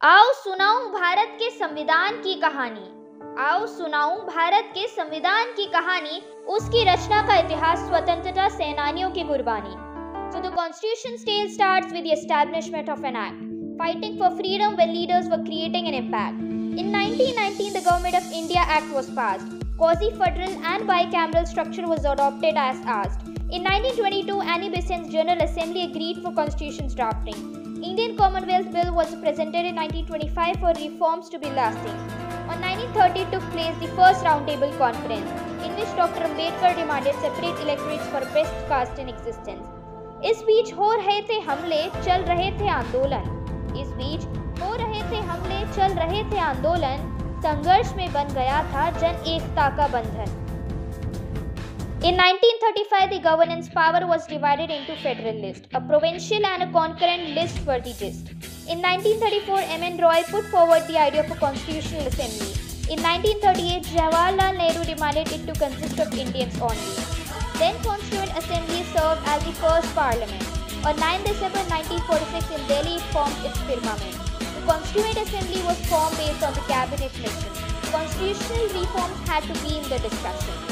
आओ सुनाऊं भारत के संविधान की कहानी। आओ सुनाऊं भारत के संविधान की कहानी, उसकी रचना का इतिहास, स्वतंत्रता सेनानियों की कुर्बानी। So the Constitution's tale starts with the establishment of an act, fighting for freedom when leaders were creating an impact. In 1919, the Government of India Act was passed. Quasi-federal and bicameral structure was adopted as asked. In 1922, Annie Besant's General Assembly agreed for Constitution's drafting. Indian Commonwealth Bill was presented in 1925 for reforms to be lasting. On 1930 took place the first roundtable conference, in which Dr. Ambedkar demanded separate electorates for best caste in existence. इस बीच हो रहे थे हमले, चल रहे थे आंदोलन। इस बीच हो रहे थे हमले, चल रहे थे आंदोलन। संघर्ष में बन गया था जन एकता का बंधन। In 1935, the governance power was divided into federal list. A provincial and a concurrent list were the gist. In 1934, M.N. Roy put forward the idea of a constitutional assembly. In 1938, Jawaharlal Nehru demanded it to consist of Indians only. Then Constituent Assembly served as the first parliament. On 9 December 1946 in Delhi, it formed its firmament. The Constituent Assembly was formed based on the cabinet mission. Constitutional reforms had to be in the discussion.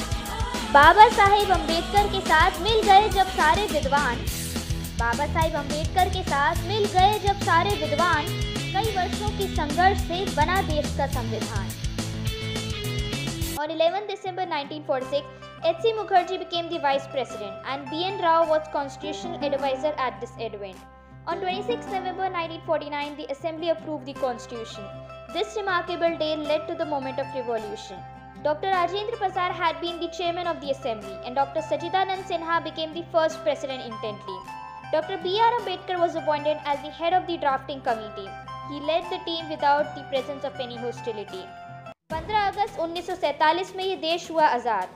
Baba Saheb Ambedkar के साथ मिल गए जब सारे विद्वान, बाबा साहेब अम्बेडकर के साथ मिल गए जब सारे विद्वान, कई वर्षों की संघर्ष से बना देश का संविधान। On 11 December 1946, H.C. Mukherjee became the vice president and B.N. Rao was constitutional advisor at this event. On 26 November 1949, the assembly approved the constitution. This remarkable day led to the moment of revolution. Dr. Rajendra Prasad had been the chairman of the assembly and Dr. Sachidanand Sinha became the first president intently. Dr. B.R. Ambedkar was appointed as the head of the drafting committee. He led the team without the presence of any hostility. 15 अगस्त 1947 में ये देश हुआ आज़ाद।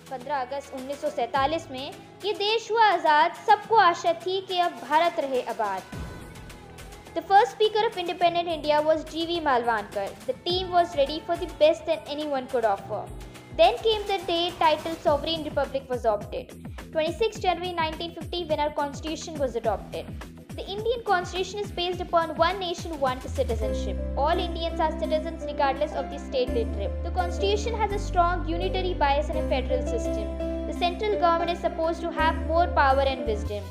15 अगस्त 1947 में ये देश हुआ आज़ाद। सबको आशा थी कि अब भारत रहे आबाद। The first speaker of independent India was G.V. Malvankar. The team was ready for the best that anyone could offer. Then came the day titled Sovereign Republic was adopted. 26 January 1950 when our constitution was adopted. The Indian constitution is based upon one nation, one citizenship. All Indians are citizens regardless of the state they live. The constitution has a strong unitary bias and a federal system. The central government is supposed to have more power and wisdom.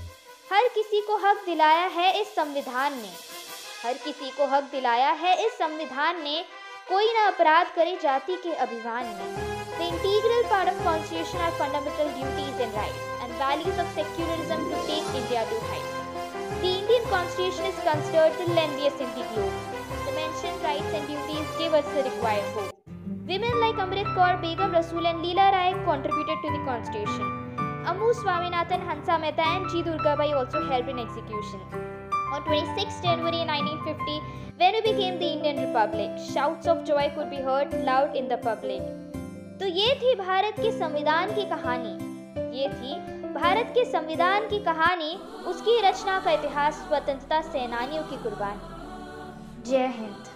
हर किसी को हक दिलाया है इस संविधान ने, हर किसी को हक दिलाया है इस संविधान ने, कोई ना अपराध करे जाति के अभिमान में। The integral part of constitution are fundamental duties and rights and values of secularism to take India to heights. The Indian constitution is considered the lengthiest in the globe. The mentioned rights and duties give us the required hope. Women like Amrit Kaur, Begum Rasool and Leela Rai contributed to the constitution. Ammu Swaminathan, Hansa Mehta and G. Durgabai also helped in execution. On 26 January 1950, when we became the Indian Republic, shouts of joy could be heard loud in the public. तो ये थी भारत के संविधान की कहानी, ये थी भारत के संविधान की कहानी, उसकी रचना का इतिहास, स्वतंत्रता सेनानियों की कुर्बानी। जय हिंद।